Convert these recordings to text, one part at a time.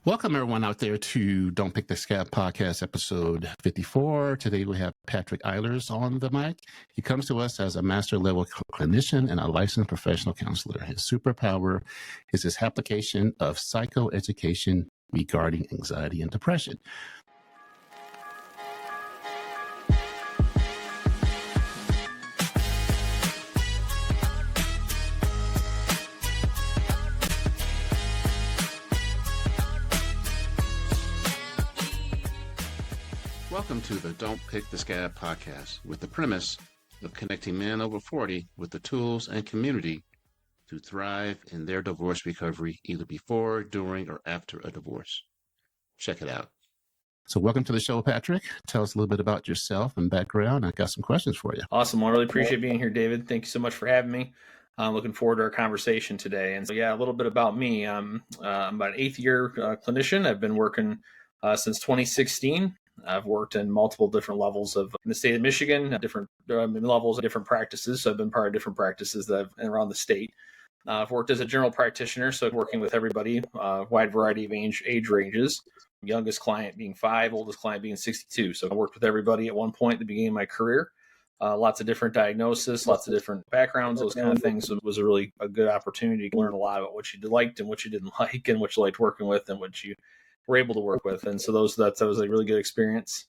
Welcome, everyone out there to Don't Pick the Scab podcast, episode 54. Today we have Patrick Eilers on the mic. He comes to us as a master level clinician and a licensed professional counselor. His superpower is his application of psychoeducation regarding anxiety and depression. Welcome to the Don't Pick the Scab podcast, with the premise of connecting men over 40 with the tools and community to thrive in their divorce recovery, either before, during, or after a divorce. Check it out. So welcome to the show, Patrick. Tell us a little bit about yourself and background. I've got some questions for you. Awesome. Well, I really appreciate being here, David. Thank you so much for having me. I'm looking forward to our conversation today. And so, a little bit about me. I'm about an 8th year clinician. I've been working since 2016. I've worked in multiple different levels in the state of Michigan, different levels of different practices. So I've been part of different practices that I've around the state. I've worked as a general practitioner, so working with everybody, wide variety of age ranges. Youngest client being 5, oldest client being 62. So I worked with everybody at one point at the beginning of my career. Lots of different diagnosis, lots of different backgrounds, those kind of things. It was a good opportunity to learn a lot about what you liked and what you didn't like, and what you liked working with and what you were able to work with. And so that was a really good experience.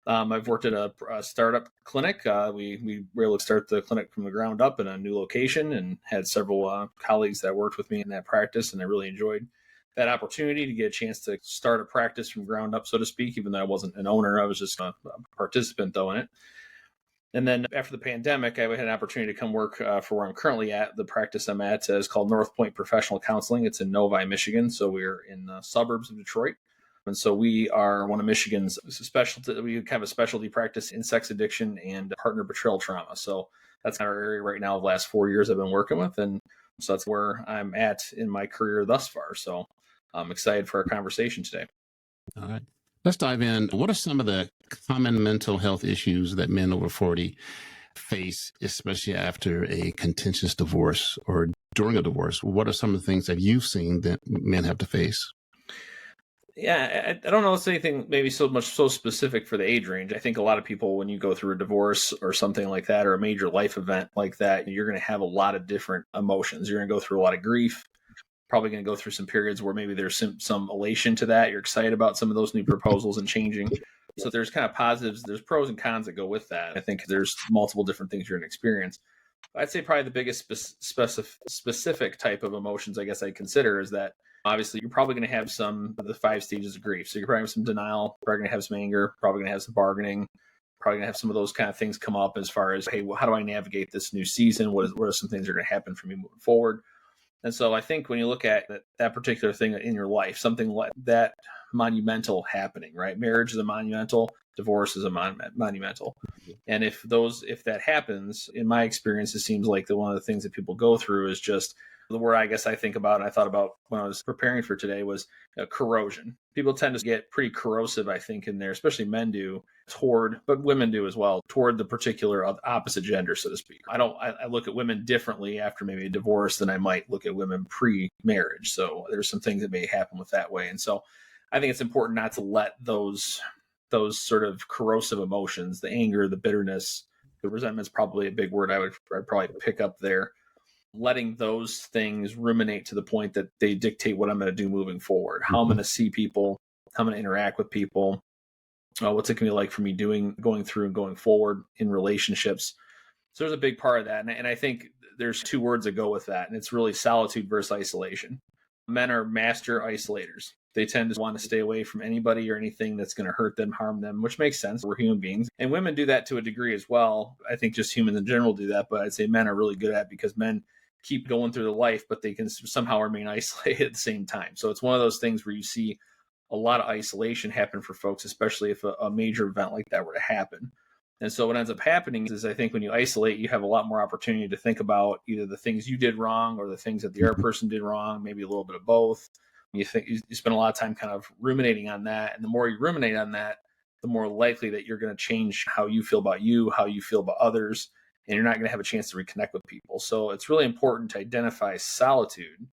I've worked at a startup clinic. We were able to start the clinic from the ground up in a new location, and had several colleagues that worked with me in that practice. And I really enjoyed that opportunity to get a chance to start a practice from ground up, so to speak, even though I wasn't an owner. I was just a participant, though, in it. And then after the pandemic, I had an opportunity to come work for where I'm currently at. The practice I'm at is called North Point Professional Counseling. It's in Novi, Michigan. So we're in the suburbs of Detroit. And so we are one of Michigan's specialty. We have a specialty practice in sex addiction and partner betrayal trauma. So that's our area right now. The last 4 years I've been working with. And so that's where I'm at in my career thus far. So I'm excited for our conversation today. All right. Let's dive in. What are some of the common mental health issues that men over 40 face, especially after a contentious divorce or during a divorce? What are some of the things that you've seen that men have to face? Yeah, I don't know if it's anything maybe so specific for the age range. I think a lot of people, when you go through a divorce or something like that, or a major life event like that, you're going to have a lot of different emotions. You're going to go through a lot of grief. Probably going to go through some periods where maybe there's some elation to that. You're excited about some of those new proposals and changing. So there's kind of positives, there's pros and cons that go with that. I think there's multiple different things you're going to experience. I'd say probably the biggest specific type of emotions, I guess I'd consider, is that obviously you're probably going to have some of the 5 stages of grief. So you're probably going to have some denial, probably going to have some anger, probably going to have some bargaining, probably going to have some of those kind of things come up as far as, hey, well, how do I navigate this new season? What are some things that are going to happen for me moving forward? And so I think when you look at that particular thing in your life, something like that monumental happening, right? Marriage is a monumental, divorce is a monumental. And if that happens, in my experience, it seems like one of the things that people go through is just the word I guess I think about and I thought about when I was preparing for today was corrosion. People tend to get pretty corrosive, I think, in there, especially men do, but women do as well, toward the particular opposite gender, so to speak. I look at women differently after maybe a divorce than I might look at women pre-marriage. So there's some things that may happen with that way. And so I think it's important not to let those sort of corrosive emotions, the anger, the bitterness, the resentment is probably a big word I'd probably pick up there. Letting those things ruminate to the point that they dictate what I'm going to do moving forward, how I'm going to see people, how I'm going to interact with people, what's it going to be like for me going through and going forward in relationships. So there's a big part of that. And I think there's 2 words that go with that. And it's really solitude versus isolation. Men are master isolators. They tend to want to stay away from anybody or anything that's going to hurt them, harm them, which makes sense. We're human beings. And women do that to a degree as well. I think just humans in general do that. But I'd say men are really good at it because men keep going through the life, but they can somehow remain isolated at the same time. So it's one of those things where you see a lot of isolation happen for folks, especially if a major event like that were to happen. And so what ends up happening is I think when you isolate, you have a lot more opportunity to think about either the things you did wrong or the things that the other person did wrong, maybe a little bit of both. You spend a lot of time kind of ruminating on that. And the more you ruminate on that, the more likely that you're going to change how you feel about you, how you feel about others, and you're not going to have a chance to reconnect with people. So it's really important to identify solitude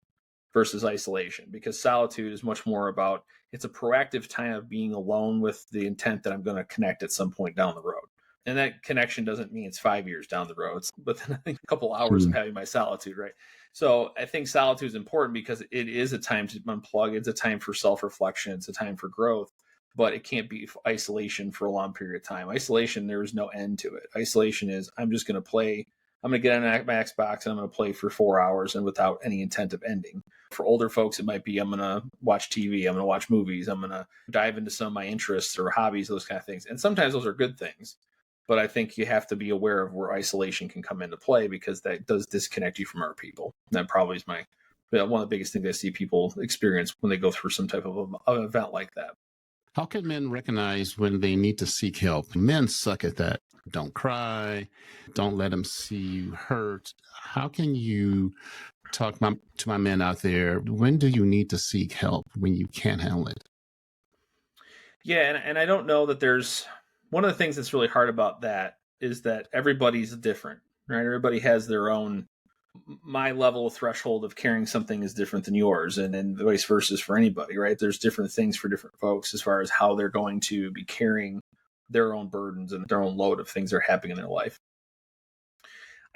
versus isolation, because solitude is much more about, it's a proactive time of being alone with the intent that I'm going to connect at some point down the road. And that connection doesn't mean it's 5 years down the road, but then I think a couple hours of having my solitude, right? So I think solitude is important because it is a time to unplug. It's a time for self-reflection. It's a time for growth, but it can't be isolation for a long period of time. Isolation, there is no end to it. Isolation is, I'm just going to play. I'm going to get on my Xbox and I'm going to play for 4 hours and without any intent of ending. For older folks, it might be, I'm going to watch TV. I'm going to watch movies. I'm going to dive into some of my interests or hobbies, those kind of things. And sometimes those are good things. But I think you have to be aware of where isolation can come into play, because that does disconnect you from other people. That probably is one of the biggest things I see people experience when they go through some type of an event like that. How can men recognize when they need to seek help? Men suck at that. Don't cry. Don't let them see you hurt. How can you talk to my men out there? When do you need to seek help when you can't handle it? Yeah, and I don't know that there's... One of the things that's really hard about that is that everybody's different, right? Everybody has their own... My level of threshold of carrying something is different than yours, and vice versa for anybody, right? There's different things for different folks as far as how they're going to be carrying their own burdens and their own load of things that are happening in their life.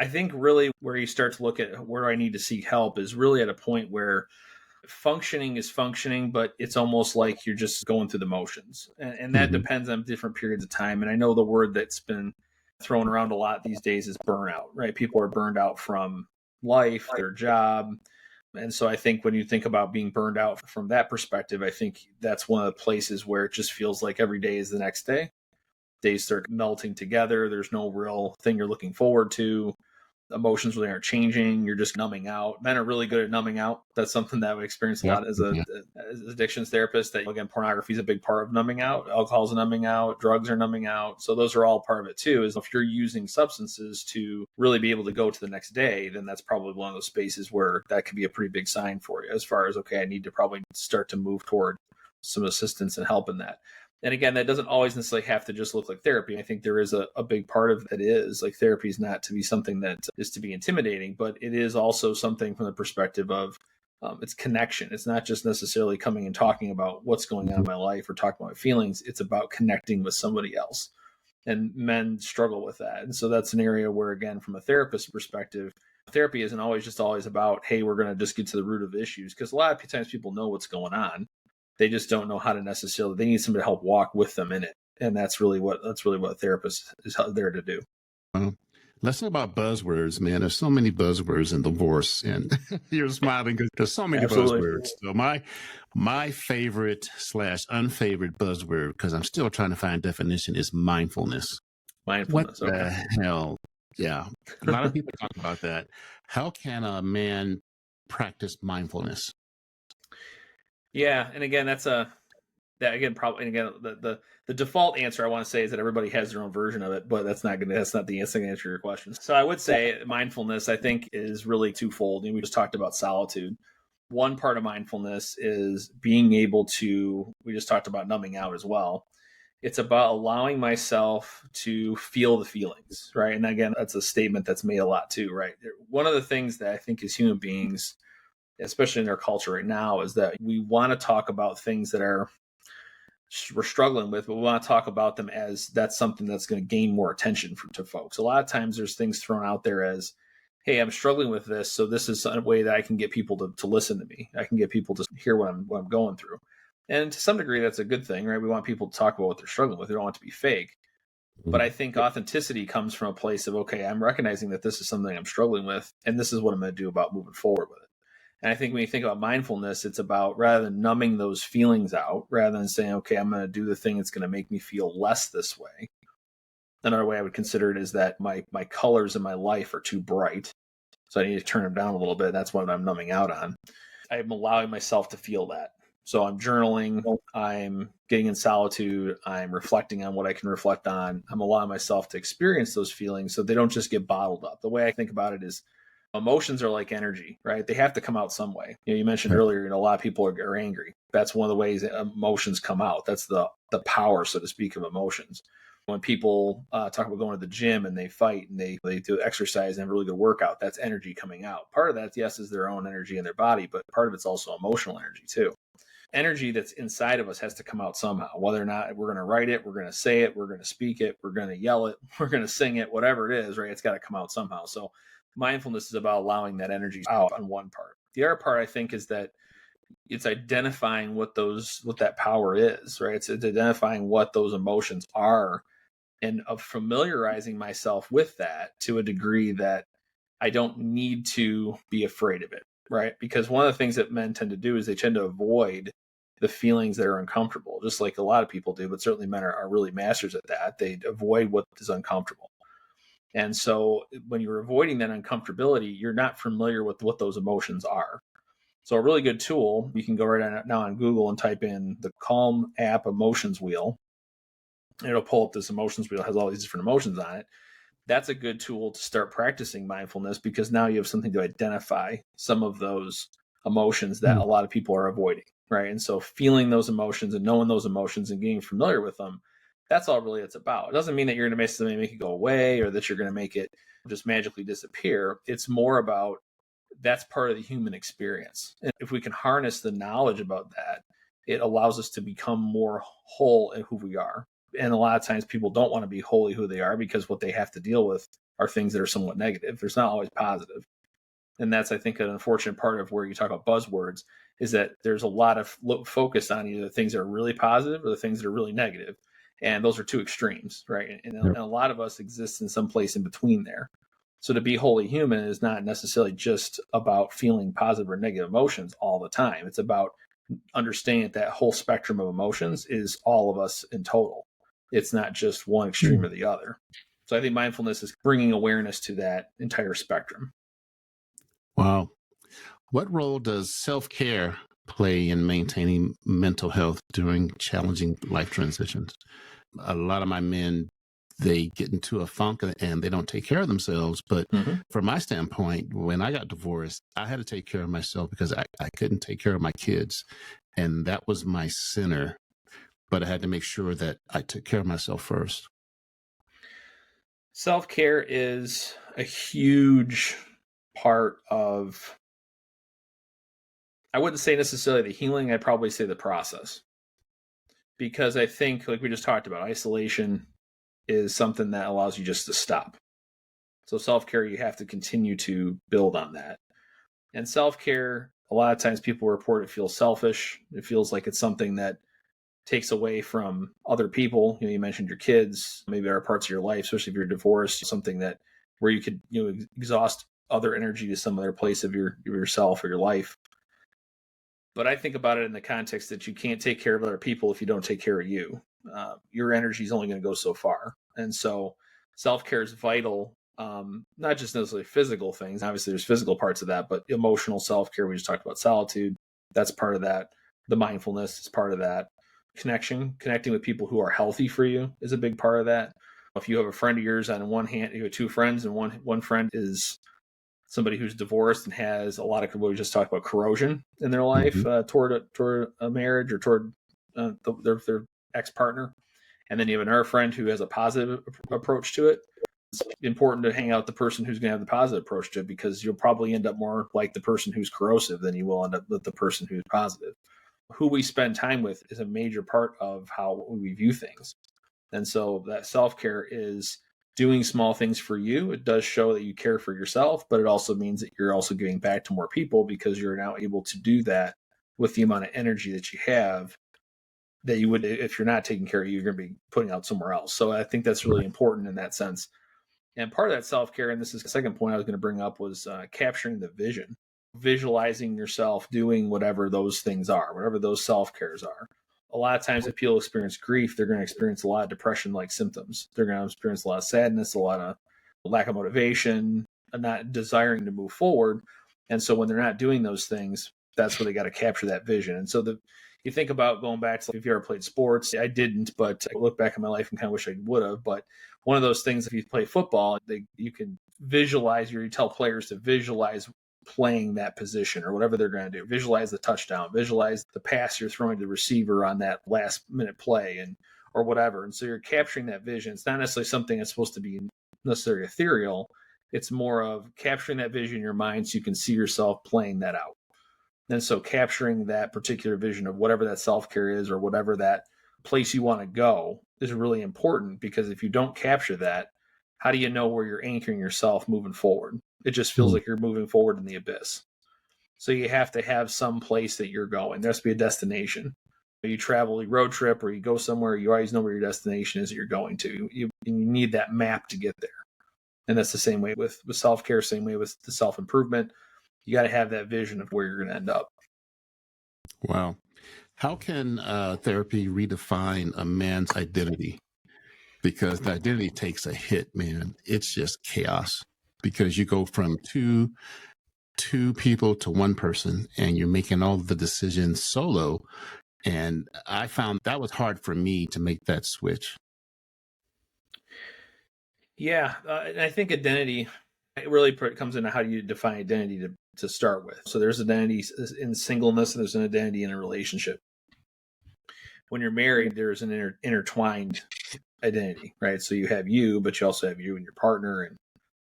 I think really where you start to look at where I need to seek help is really at a point where functioning is functioning, but it's almost like you're just going through the motions. And that depends on different periods of time. And I know the word that's been thrown around a lot these days is burnout, right? People are burned out from life, their job. And so I think when you think about being burned out from that perspective, I think that's one of the places where it just feels like every day is the next day. Days start melting together. There's no real thing you're looking forward to. Emotions really aren't changing. You're just numbing out. Men are really good at numbing out. That's something that we experience a lot as as addictions therapist. That, again, pornography is a big part of numbing out. Alcohol is numbing out. Drugs are numbing out. So those are all part of it too. Is if you're using substances to really be able to go to the next day, then that's probably one of those spaces where that could be a pretty big sign for you, as far as, okay, I need to probably start to move toward some assistance and help in that. And again, that doesn't always necessarily have to just look like therapy. I think there is a big part of it is like, therapy is not to be something that is to be intimidating, but it is also something from the perspective of it's connection. It's not just necessarily coming and talking about what's going on in my life or talking about my feelings. It's about connecting with somebody else. And men struggle with that. And so that's an area where, again, from a therapist perspective, therapy isn't always about, hey, we're going to just get to the root of issues. Because a lot of times people know what's going on. They just don't know how to necessarily, they need somebody to help walk with them in it. And that's really what a therapist is there to do. Let's talk about buzzwords, man. There's so many buzzwords in divorce, and you're smiling because there's so many buzzwords. So my favorite / unfavorite buzzword, because I'm still trying to find definition, is mindfulness. Mindfulness. What the hell? Yeah. A lot of people talk about that. How can a man practice mindfulness? Yeah, and again, the default answer I want to say is that everybody has their own version of it, but that's not the answer to your question. So I would say mindfulness, I think, is really twofold. And we just talked about solitude. One part of mindfulness is being able to, we just talked about numbing out as well. It's about allowing myself to feel the feelings, right? And again, that's a statement that's made a lot too, right? One of the things that I think as human beings, especially in our culture right now, is that we want to talk about things that we're struggling with, but we want to talk about them as that's something that's going to gain more attention to folks. A lot of times there's things thrown out there as, hey, I'm struggling with this, so this is a way that I can get people to listen to me. I can get people to hear what I'm going through. And to some degree, that's a good thing, right? We want people to talk about what they're struggling with. We don't want it to be fake. But I think authenticity comes from a place of, okay, I'm recognizing that this is something I'm struggling with, and this is what I'm going to do about moving forward with it. And I think when you think about mindfulness, it's about, rather than numbing those feelings out, rather than saying, okay, I'm going to do the thing that's going to make me feel less this way. Another way I would consider it is that my colors in my life are too bright, so I need to turn them down a little bit. That's what I'm numbing out on. I'm allowing myself to feel that. So I'm journaling, I'm getting in solitude, I'm reflecting on what I can reflect on. I'm allowing myself to experience those feelings so they don't just get bottled up. The way I think about it is, emotions are like energy, right? They have to come out some way. You mentioned earlier, a lot of people are angry. That's one of the ways that emotions come out. That's the power, so to speak, of emotions. When people talk about going to the gym and they fight and they do exercise and have a really good workout, that's energy coming out. Part of that, yes, is their own energy in their body, but part of it's also emotional energy too. Energy that's inside of us has to come out somehow, whether or not we're going to write it, we're going to say it, we're going to speak it, we're going to yell it, we're going to sing it, whatever it is, right? It's got to come out somehow. So mindfulness is about allowing that energy out on one part. The other part, I think, is that it's identifying what that power is, right? It's identifying what those emotions are and of familiarizing myself with that to a degree that I don't need to be afraid of it, right? Because one of the things that men tend to do is they tend to avoid the feelings that are uncomfortable, just like a lot of people do, but certainly men are really masters at that. They avoid what is uncomfortable. And so when you're avoiding that uncomfortability, you're not familiar with what those emotions are. So a really good tool, you can go right now on Google and type in the Calm app emotions wheel. It'll pull up this emotions wheel, has all these different emotions on it. That's a good tool to start practicing mindfulness, because now you have something to identify some of those emotions that a lot of people are avoiding, right? And so feeling those emotions and knowing those emotions and getting familiar with them, that's all really it's about. It doesn't mean that you're going to make something make it go away or that you're going to make it just magically disappear. It's more about that's part of the human experience. And if we can harness the knowledge about that, it allows us to become more whole in who we are. And a lot of times people don't want to be wholly who they are because what they have to deal with are things that are somewhat negative. There's not always positive. And that's, I think, an unfortunate part of where you talk about buzzwords is that there's a lot of focus on either the things that are really positive or the things that are really negative. And those are two extremes, right? And a lot of us exist in some place in between there. So to be wholly human is not necessarily just about feeling positive or negative emotions all the time. It's about understanding that whole spectrum of emotions is all of us in total. It's not just one extreme or the other. So I think mindfulness is bringing awareness to that entire spectrum. Wow. What role does self-care play in maintaining mental health during challenging life transitions? A lot of my men, they get into a funk and they don't take care of themselves. But from my standpoint, when I got divorced, I had to take care of myself because I couldn't take care of my kids. And that was my center. But I had to make sure that I took care of myself first. Self-care is a huge part of, I wouldn't say necessarily the healing, I'd probably say the process. Because I think, like we just talked about, isolation is something that allows you just to stop. So self-care, you have to continue to build on that. And self-care, a lot of times people report it feels selfish. It feels like it's something that takes away from other people. You mentioned your kids, maybe there are parts of your life, especially if you're divorced, something that where you could exhaust other energy to some other place of yourself or your life. But I think about it in the context that you can't take care of other people if you don't take care of you. Your energy is only going to go so far. And so self-care is vital, not just necessarily physical things. Obviously, there's physical parts of that, but emotional self-care, we just talked about solitude. That's part of that. The mindfulness is part of that. Connecting with people who are healthy for you is a big part of that. If you have a friend of yours, on one hand, you have two friends, and one friend is somebody who's divorced and has a lot of what we just talked about, corrosion in their life toward a marriage or toward their ex-partner. And then you have another friend who has a positive approach to it. It's important to hang out with the person who's going to have the positive approach to it, because you'll probably end up more like the person who's corrosive than you will end up with the person who's positive. Who we spend time with is a major part of how we view things. And so that self-care is doing small things for you. It does show that you care for yourself, but it also means that you're also giving back to more people, because you're now able to do that with the amount of energy that you have that you would, if you're not taking care of you, you're going to be putting out somewhere else. So I think that's really important in that sense. And part of that self-care, and this is the second point I was going to bring up, was capturing the vision, visualizing yourself doing whatever those things are, whatever those self-cares are. A lot of times if people experience grief, they're going to experience a lot of depression-like symptoms. They're going to experience a lot of sadness, a lot of lack of motivation, and not desiring to move forward. And so when they're not doing those things, that's where they got to capture that vision. And so you think about going back to, if you ever played sports, I didn't, but I look back at my life and kind of wish I would have. But one of those things, if you play football, you can visualize, or you tell players to visualize playing that position or whatever they're going to do. Visualize the touchdown, visualize the pass you're throwing to the receiver on that last minute play, and or whatever. And so you're capturing that vision. It's not necessarily something that's supposed to be necessarily ethereal. It's more of capturing that vision in your mind so you can see yourself playing that out. And so capturing that particular vision of whatever that self-care is or whatever that place you want to go is really important, because if you don't capture that, how do you know where you're anchoring yourself moving forward? It just feels like you're moving forward in the abyss. So you have to have some place that you're going. There has to be a destination. You travel, you road trip, or you go somewhere, you always know where your destination is that you're going to. You need that map to get there. And that's the same way with self-care, same way with the self-improvement. You got to have that vision of where you're going to end up. Wow. How can therapy redefine a man's identity? Because the identity takes a hit, man. It's just chaos, because you go from two people to one person, and you're making all the decisions solo. And I found that was hard for me to make that switch. Yeah. And I think identity, it really comes into how do you define identity to start with. So there's identity in singleness, and there's an identity in a relationship. When you're married, there's an intertwined identity, right? So you have you, but you also have you and your partner, and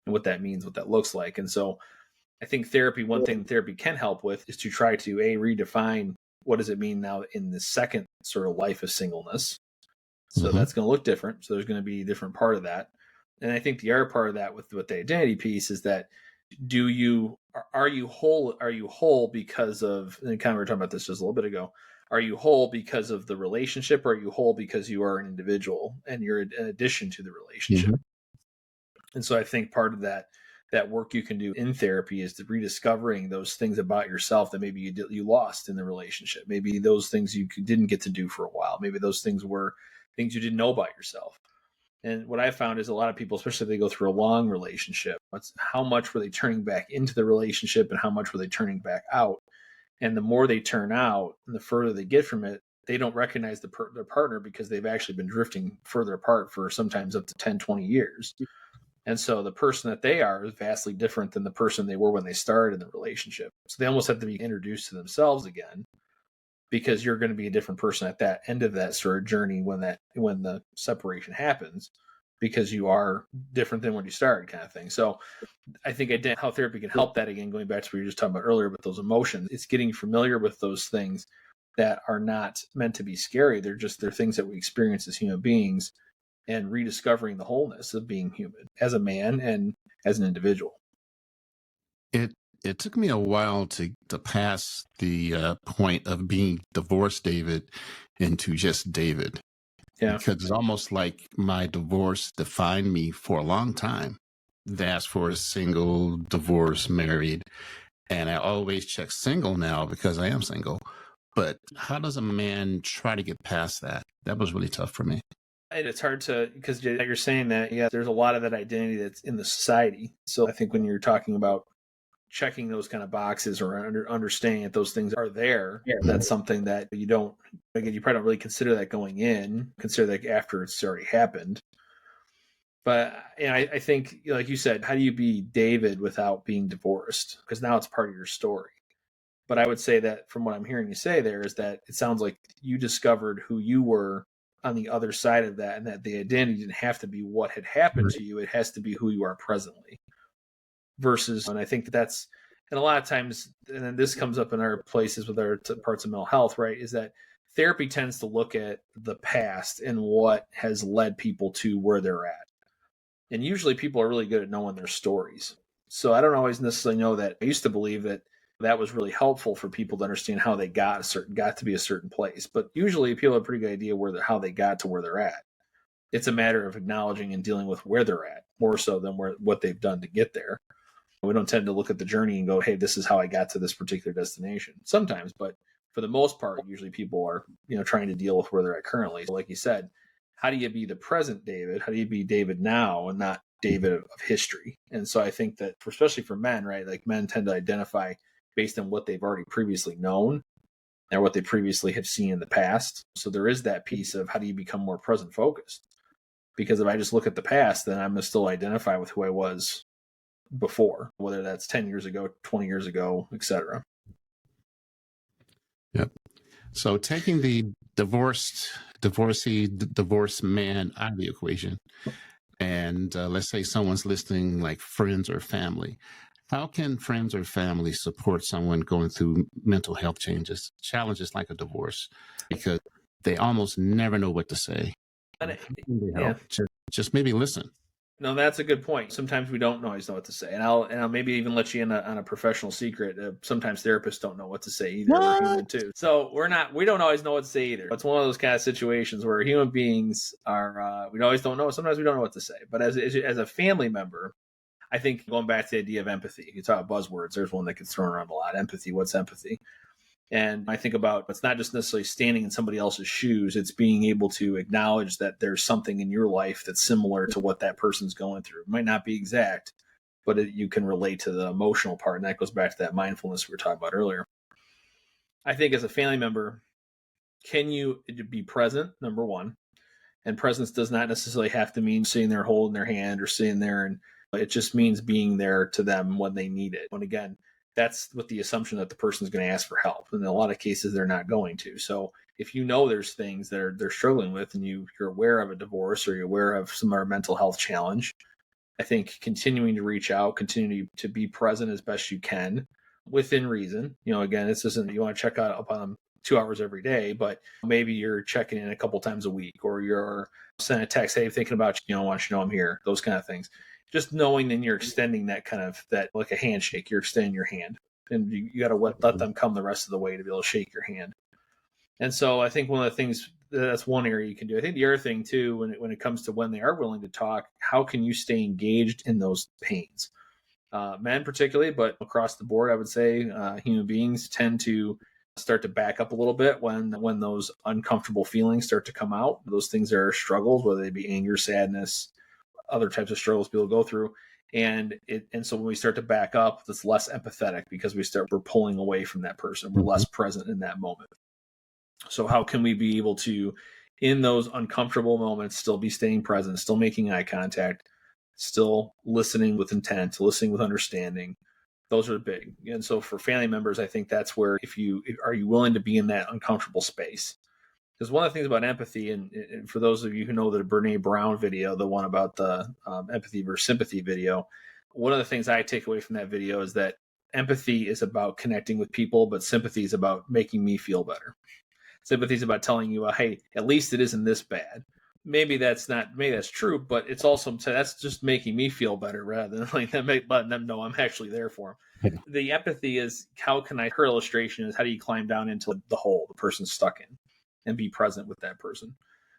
what that means, what that looks like. And so I think therapy, one thing therapy can help with is to try to redefine what does it mean now in the second sort of life of singleness. So that's going to look different. So there's going to be a different part of that. And I think the other part of that with the identity piece is that are you whole? Are you whole because of, and kind of we were talking about this just a little bit ago, are you whole because of the relationship, or are you whole because you are an individual and you're an addition to the relationship? And so I think part of that work you can do in therapy is the rediscovering those things about yourself that maybe you lost in the relationship. Maybe those things you didn't get to do for a while. Maybe those things were things you didn't know about yourself. And what I found is a lot of people, especially if they go through a long relationship, how much were they turning back into the relationship and how much were they turning back out? And the more they turn out and the further they get from it, they don't recognize their partner, because they've actually been drifting further apart for sometimes up to 10, 20 years. And so the person that they are is vastly different than the person they were when they started in the relationship. So they almost have to be introduced to themselves again, because you're going to be a different person at that end of that sort of journey when the separation happens, because you are different than when you started, kind of thing. So I think how therapy can help that, again, going back to what you were just talking about earlier with those emotions. It's getting familiar with those things that are not meant to be scary. They're things that we experience as human beings, and rediscovering the wholeness of being human as a man and as an individual. It took me a while to pass the point of being divorced, David, into just David. Yeah. Because it's almost like my divorce defined me for a long time. That's for a single, divorced, married. And I always check single now because I am single. But how does a man try to get past that? That was really tough for me. It's hard to, because you're saying that, yeah, there's a lot of that identity that's in the society. So I think when you're talking about checking those kind of boxes or understanding that those things are there, that's something that you probably don't really consider that going in, consider that after it's already happened. But I think, like you said, how do you be David without being divorced? Because now it's part of your story. But I would say that from what I'm hearing you say there is that it sounds like you discovered who you were on the other side of that, and that the identity didn't have to be what had happened to you. It has to be who you are presently. Versus, and I think that's, and a lot of times, and then this comes up in our places with our parts of mental health, right, is that therapy tends to look at the past and what has led people to where they're at. And usually people are really good at knowing their stories. So I don't always necessarily know that. I used to believe that was really helpful for people to understand how they got to be a certain place. But usually people have a pretty good idea how they got to where they're at. It's a matter of acknowledging and dealing with where they're at, more so than what they've done to get there. We don't tend to look at the journey and go, hey, this is how I got to this particular destination. Sometimes, but for the most part, usually people are, trying to deal with where they're at currently. So like you said, how do you be the present David? How do you be David now and not David of history? And so I think that, especially for men, right, like men tend to identify based on what they've already previously known and what they previously have seen in the past. So there is that piece of how do you become more present focused? Because if I just look at the past, then I'm going to still identify with who I was before, whether that's 10 years ago, 20 years ago, etc. Yep. So taking the divorced man out of the equation, and let's say someone's listening, like friends or family. How can friends or family support someone going through mental health challenges like a divorce? Because they almost never know what to say. How can they help? Just maybe listen. No, that's a good point. Sometimes we don't always know what to say, and I'll maybe even let you in on a professional secret. Sometimes therapists don't know what to say either. We're human too, so we don't always know what to say either. It's one of those kind of situations where human beings are we always don't know. Sometimes we don't know what to say. But as a family member, I think going back to the idea of empathy, you talk about buzzwords. There's one that gets thrown around a lot. Empathy. What's empathy? And I think about it's not just necessarily standing in somebody else's shoes. It's being able to acknowledge that there's something in your life that's similar to what that person's going through. It might not be exact, but you can relate to the emotional part. And that goes back to that mindfulness we were talking about earlier. I think as a family member, can you be present, number one? And presence does not necessarily have to mean sitting there holding their hand or sitting there. And it just means being there to them when they need it. When again, that's with the assumption that the person is going to ask for help. And in a lot of cases, they're not going to. So if you know there's things that they're struggling with and you're aware of a divorce or you're aware of some other mental health challenge, I think continuing to reach out, continue to be present as best you can within reason. Again, this isn't, you want to check out up on 2 hours every day, but maybe you're checking in a couple times a week or you're sending a text, hey, thinking about you, I want you to know I'm here, those kind of things. Just knowing then you're extending that like a handshake, you're extending your hand and you got to let them come the rest of the way to be able to shake your hand. And so I think one of the things, that's one area you can do. I think the other thing too, when it comes to when they are willing to talk, how can you stay engaged in those pains? Men particularly, but across the board, I would say human beings tend to start to back up a little bit when those uncomfortable feelings start to come out. Those things are struggles, whether they be anger, sadness, other types of struggles people go through. And so when we start to back up, it's less empathetic because we're pulling away from that person. We're less present in that moment. So how can we be able to, in those uncomfortable moments, still be staying present, still making eye contact, still listening with intent, listening with understanding? Those are big. And so for family members, I think that's where are you willing to be in that uncomfortable space? Because one of the things about empathy, and for those of you who know the Brene Brown video, the one about the empathy versus sympathy video, one of the things I take away from that video is that empathy is about connecting with people, but sympathy is about making me feel better. Sympathy is about telling you, hey, at least it isn't this bad. Maybe that's true, but it's also, that's just making me feel better rather than letting them know I'm actually there for them. The empathy is her illustration is how do you climb down into the hole the person's stuck in and be present with that person.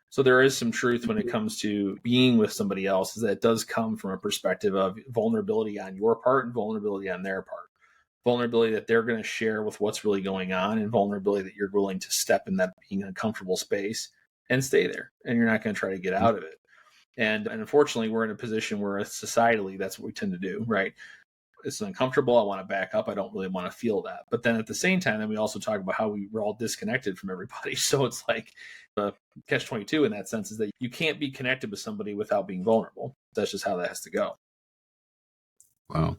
So there is some truth when it comes to being with somebody else, is that it does come from a perspective of vulnerability on your part and vulnerability on their part. Vulnerability that they're going to share with what's really going on, and vulnerability that you're willing to step in that being uncomfortable space and stay there. And you're not going to try to get out of it. And unfortunately, we're in a position where societally, that's what we tend to do, right? It's uncomfortable. I want to back up. I don't really want to feel that. But then at the same time, then we also talk about how we're all disconnected from everybody. So it's like the catch-22 in that sense is that you can't be connected with somebody without being vulnerable. That's just how that has to go. Wow.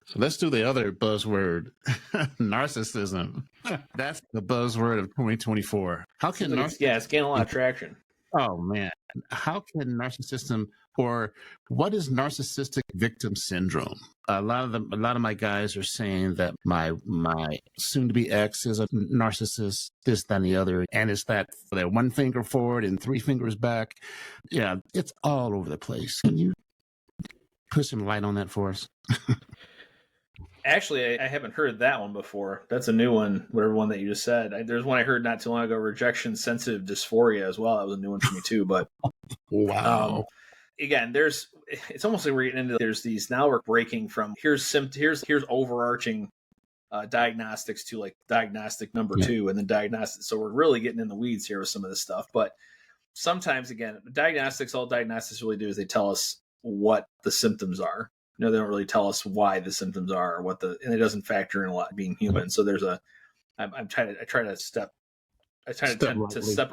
So let's do the other buzzword, narcissism. That's the buzzword of 2024. How can it's getting a lot of traction. Oh man, how can narcissism, or what is narcissistic victim syndrome? A lot of my guys are saying that my soon-to-be ex is a narcissist, this, that, and the other, and it's that one finger forward and three fingers back. Yeah, it's all over the place. Can you put some light on that for us? Actually, I haven't heard that one before. That's a new one, whatever one that you just said. There's one I heard not too long ago, rejection sensitive dysphoria as well. That was a new one for me too. But wow. Again, it's almost like we're getting into, there's these, now we're breaking from here's overarching diagnostics to like diagnostic number 2 and then diagnostics. So we're really getting in the weeds here with some of this stuff. But sometimes, again, all diagnostics really do is they tell us what the symptoms are. They don't really tell us why the symptoms are or and it doesn't factor in a lot being human. So there's I try to step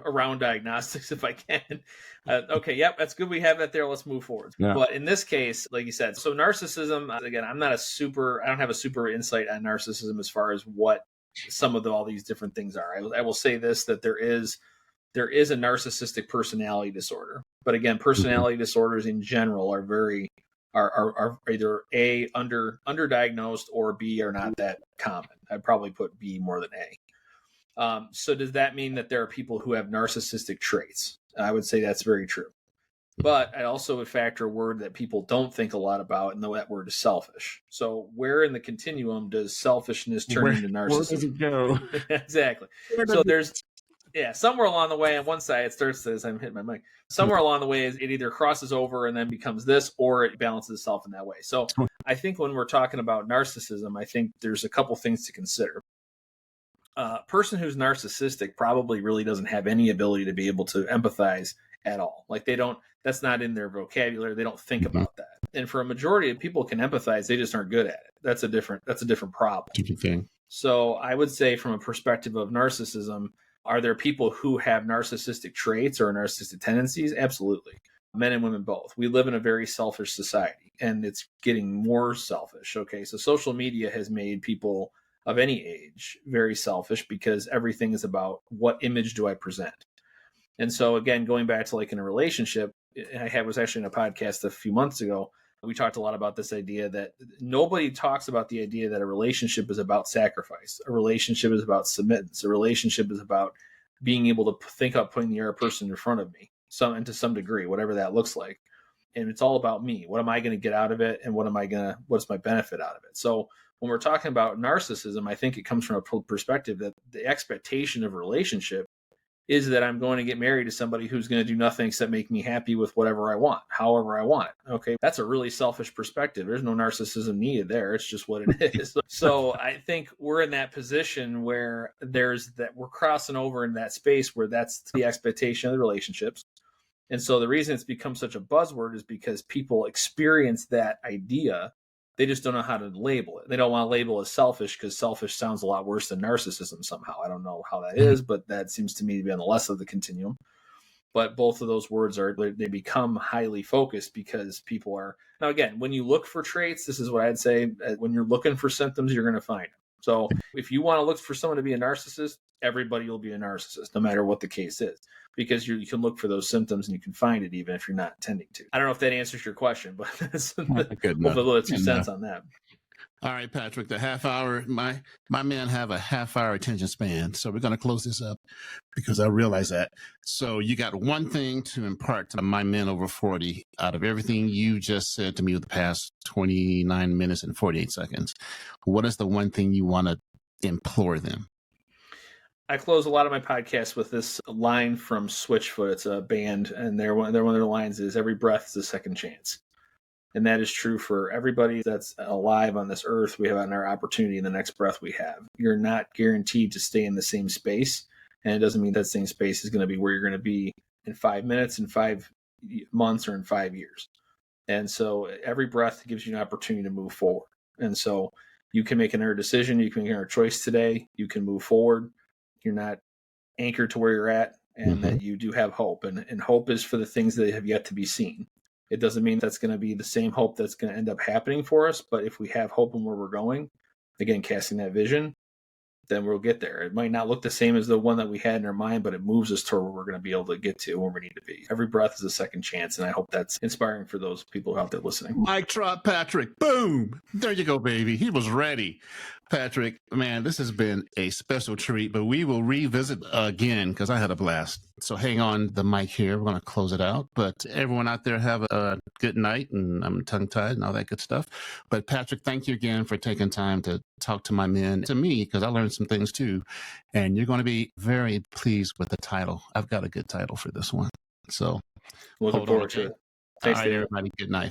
around diagnostics if I can. Okay. Yep. That's good. We have that there. Let's move forward. Yeah. But in this case, like you said, so narcissism, again, I don't have a super insight on narcissism as far as what some of all these different things are. I will say this, that there is there is a narcissistic personality disorder. But again, personality disorders in general are either A, underdiagnosed, or B, are not that common. I'd probably put B more than A. So does that mean that there are people who have narcissistic traits? I would say that's very true. But I also would factor a word that people don't think a lot about, and that word is selfish. So where in the continuum does selfishness turn into narcissism? Where does it go? Exactly. So there's, somewhere along the way, on one side, it starts as I'm hitting my mic. Somewhere along the way, it either crosses over and then becomes this, or it balances itself in that way. So I think when we're talking about narcissism, I think there's a couple things to consider. A person who's narcissistic probably really doesn't have any ability to be able to empathize at all. Like that's not in their vocabulary. They don't think about that. And for a majority of people can empathize, they just aren't good at it. That's a different problem. Different thing. So I would say from a perspective of narcissism, are there people who have narcissistic traits or narcissistic tendencies? Absolutely. Men and women both. We live in a very selfish society, and it's getting more selfish. Okay. So social media has made people of any age very selfish because everything is about what image do I present? And so again, going back to like in a relationship, I was actually in a podcast a few months ago. We talked a lot about this idea that nobody talks about the idea that a relationship is about sacrifice. A relationship is about submittance. A relationship is about being able to think about putting the other person in front of me, and to some degree, whatever that looks like. And it's all about me. What am I going to get out of it? And what's my benefit out of it? So when we're talking about narcissism, I think it comes from a perspective that the expectation of a relationship is that I'm going to get married to somebody who's going to do nothing except make me happy with whatever I want, however I want it. Okay, that's a really selfish perspective. There's no narcissism needed there. It's just what it is. So I think we're in that position where we're crossing over in that space where that's the expectation of the relationships. And so the reason it's become such a buzzword is because people experience that idea. They just don't know how to label it. They don't want to label it as selfish because selfish sounds a lot worse than narcissism somehow. I don't know how that is, but that seems to me to be on the less of the continuum. But both of those words they become highly focused because people are, now again, when you look for traits, this is what I'd say, when you're looking for symptoms, you're going to find them. So if you want to look for someone to be a narcissist, everybody will be a narcissist, no matter what the case is, because you can look for those symptoms and you can find it even if you're not intending to. I don't know if that answers your question, but that's a little 2 cents on that. All right, Patrick, the half hour, my men have a half hour attention span. So we're going to close this up because I realize that. So you got one thing to impart to my men over 40 out of everything you just said to me with the past 29 minutes and 48 seconds. What is the one thing you want to implore them? I close a lot of my podcasts with this line from Switchfoot. It's a band, and one of their lines is, "Every breath is a second chance." And that is true for everybody that's alive on this earth. We have our opportunity in the next breath we have. You're not guaranteed to stay in the same space. And it doesn't mean that same space is going to be where you're going to be in 5 minutes, in 5 months, or in 5 years. And so every breath gives you an opportunity to move forward. And so you can make another decision. You can make another choice today. You can move forward. You're not anchored to where you're at, and that you do have hope. And hope is for the things that have yet to be seen. It doesn't mean that's going to be the same hope that's going to end up happening for us. But if we have hope in where we're going, again, casting that vision, then we'll get there. It might not look the same as the one that we had in our mind, but it moves us toward where we're going to be able to get to where we need to be. Every breath is a second chance. And I hope that's inspiring for those people out there listening. Mic drop, Patrick. Boom. There you go, baby. He was ready. Patrick, man, this has been a special treat, but we will revisit again because I had a blast. So hang on the mic here. We're going to close it out. But everyone out there have a good night, and I'm tongue-tied and all that good stuff. But Patrick, thank you again for taking time to talk to my men, to me, because I learned some things too. And you're going to be very pleased with the title. I've got a good title for this one. So looking forward to it. Thanks, all right, everybody. Good night.